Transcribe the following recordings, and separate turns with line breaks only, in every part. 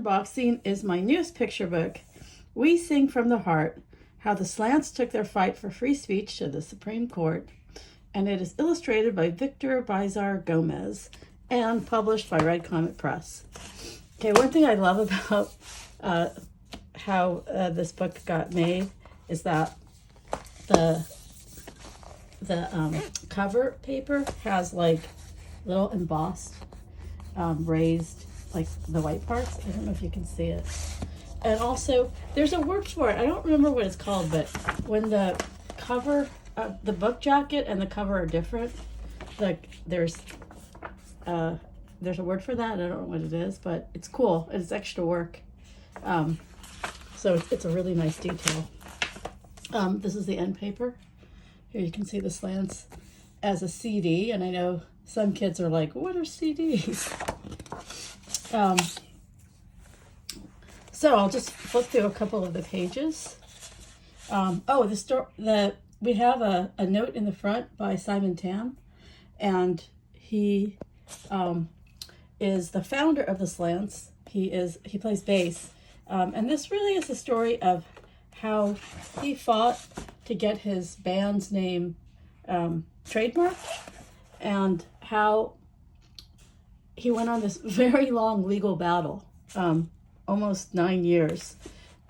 unboxing is my newest picture book, We Sing from the Heart, How the Slants Took Their Fight for Free Speech to the Supreme Court. And it is illustrated by Bizar Gomez and published by Red Comet Press. Okay, one thing I love about how this book got made is that the cover paper has like little embossed raised like the white parts. I don't know if you can see it. And also there's a word for it. I don't remember what it's called, but when the cover the book jacket and the cover are different, like there's a word for that. I don't know what it is, but it's cool. It's extra work. So it's a really nice detail. This is the end paper. Here you can see the slants as a CD, and I know some kids are like, what are CDs? So I'll just flip through a couple of the pages. We have a note in the front by Simon Tam, and he is the founder of the Slants. He plays bass, and this really is a story of how he fought to get his band's name trademarked, and how he went on this very long legal battle, almost 9 years,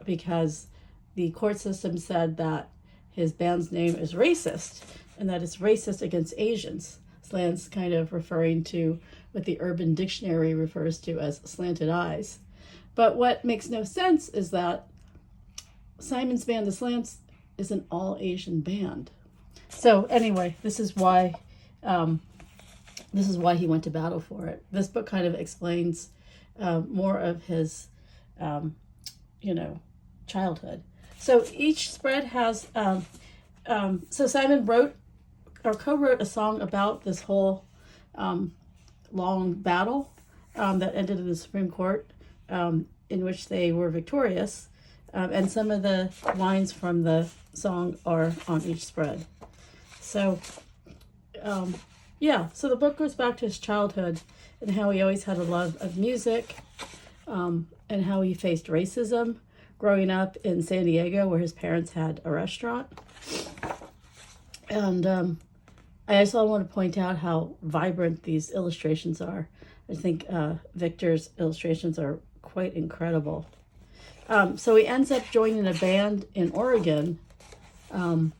because the court system said that his band's name is racist, and that it's racist against Asians. Slants kind of referring to what the Urban Dictionary refers to as slanted eyes. But what makes no sense is that Simon's band, the Slants, is an all-Asian band. So anyway, this is why he went to battle for it. This book kind of explains more of his, childhood. So each spread has, so Simon wrote or co-wrote a song about this whole long battle that ended in the Supreme Court, in which they were victorious. And some of the lines from the song are on each spread. So, so the book goes back to his childhood and how he always had a love of music, and how he faced racism growing up in San Diego, where his parents had a restaurant. And I also want to point out how vibrant these illustrations are. I think Victor's illustrations are quite incredible. So he ends up joining a band in Oregon, and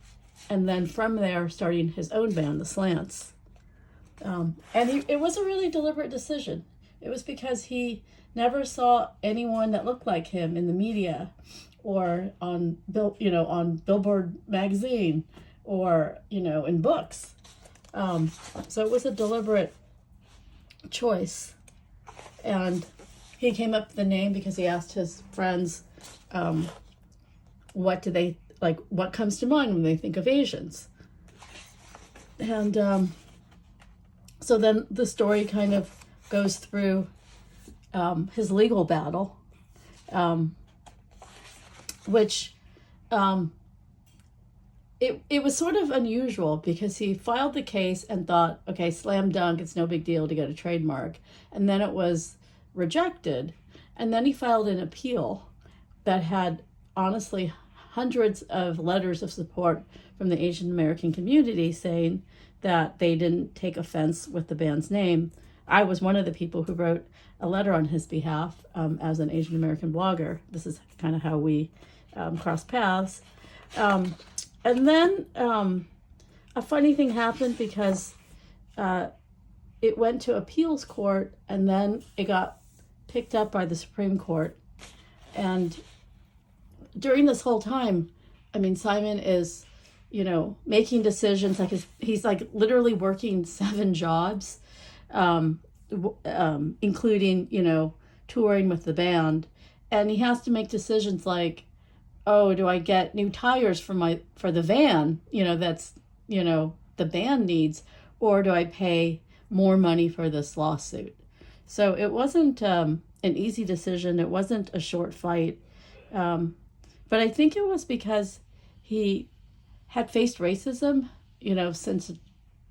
then from there starting his own band, the Slants. It was a really deliberate decision. It was because he never saw anyone that looked like him in the media, or on Billboard magazine, or in books. So it was a deliberate choice, and he came up with the name because he asked his friends, what comes to mind when they think of Asians? And so then the story kind of goes through his legal battle, which it was sort of unusual because he filed the case and thought, okay, slam dunk, it's no big deal to get a trademark. And then it was rejected. And then he filed an appeal that had, honestly, hundreds of letters of support from the Asian American community saying that they didn't take offense with the band's name. I was one of the people who wrote a letter on his behalf as an Asian American blogger. This is kind of how we crossed paths. And then a funny thing happened because it went to appeals court, and then it got picked up by the Supreme Court. And during this whole time, Simon is, making decisions. Like he's like literally working 7 jobs, including, touring with the band. And he has to make decisions like, oh, do I get new tires for the van, that's, the band needs, or do I pay more money for this lawsuit? So it wasn't an easy decision. It wasn't a short fight. But I think it was because he had faced racism, since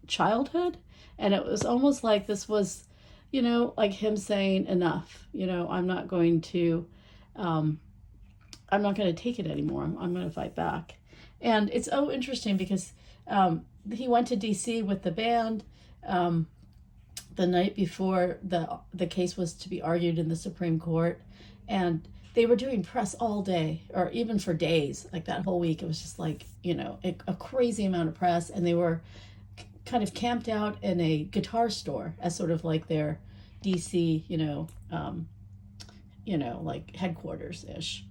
childhood. And it was almost like this was like him saying enough, I'm not going to, take it anymore. I'm going to fight back. And it's so interesting because he went to DC with the band the night before the case was to be argued in the Supreme Court, and they were doing press all day, or even for days, like that whole week. It was just like, a crazy amount of press, and they were kind of camped out in a guitar store as sort of like their DC, like headquarters ish.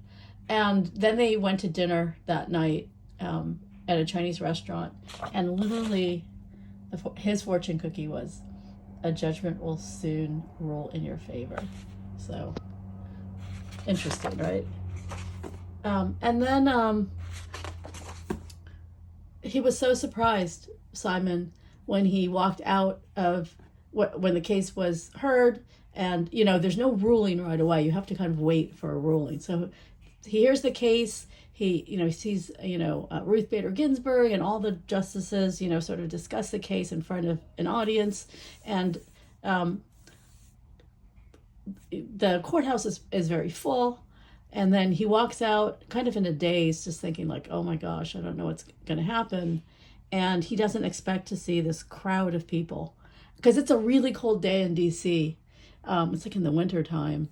And then they went to dinner that night at a Chinese restaurant, and literally his fortune cookie was, a judgment will soon rule in your favor. So interesting, right? And then he was so surprised, Simon, when he walked out of when the case was heard, and there's no ruling right away. You have to kind of wait for a ruling. So he hears the case. He sees Ruth Bader Ginsburg and all the justices sort of discuss the case in front of an audience, and the courthouse is very full. And then he walks out kind of in a daze, just thinking like, oh my gosh, I don't know what's going to happen. And he doesn't expect to see this crowd of people, because it's a really cold day in DC. It's like in the winter time.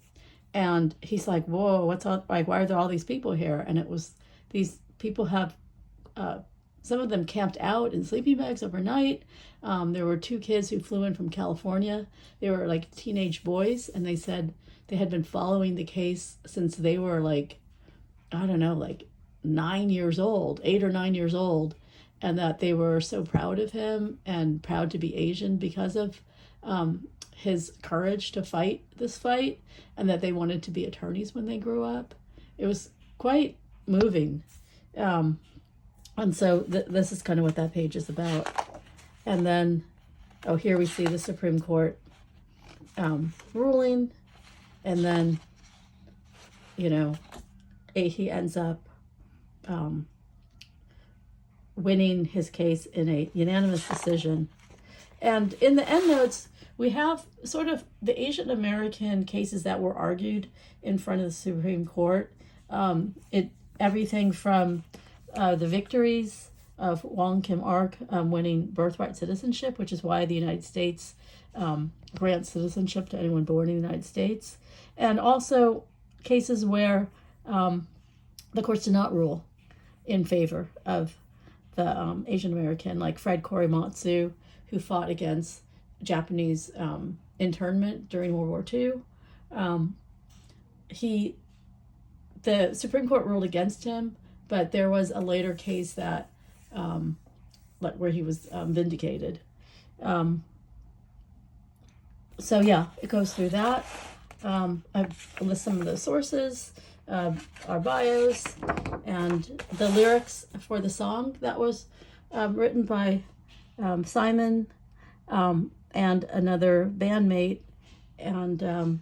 And he's like, whoa, what's all, like, why are there all these people here? And it was, these people have, some of them camped out in sleeping bags overnight. There were 2 kids who flew in from California. They were like teenage boys, and they said they had been following the case since they were like, I don't know, like 9 years old, 8 or 9 years old, and that they were so proud of him and proud to be Asian because of his courage to fight this fight, and that they wanted to be attorneys when they grew up. It was quite moving. And so this is kind of what that page is about. And then, here we see the Supreme Court ruling, and then, he ends up winning his case in a unanimous decision. And in the endnotes, we have sort of the Asian American cases that were argued in front of the Supreme Court. Everything from the victories of Wong Kim Ark winning birthright citizenship, which is why the United States grants citizenship to anyone born in the United States, and also cases where the courts did not rule in favor of the Asian American, like Fred Korematsu, who fought against Japanese internment during World War II. The Supreme Court ruled against him, but there was a later case that where he was vindicated. So yeah, it goes through that. I list some of the sources, our bios, and the lyrics for the song that was written by Simon and another bandmate, and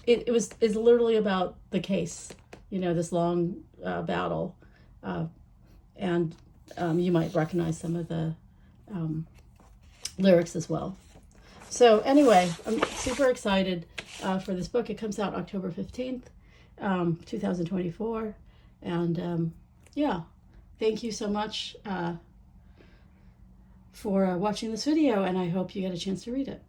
is literally about the case, this long battle, and you might recognize some of the lyrics as well. So anyway, I'm super excited for this book. It comes out October 15th, 2024, and yeah, thank you so much for watching this video, and I hope you get a chance to read it.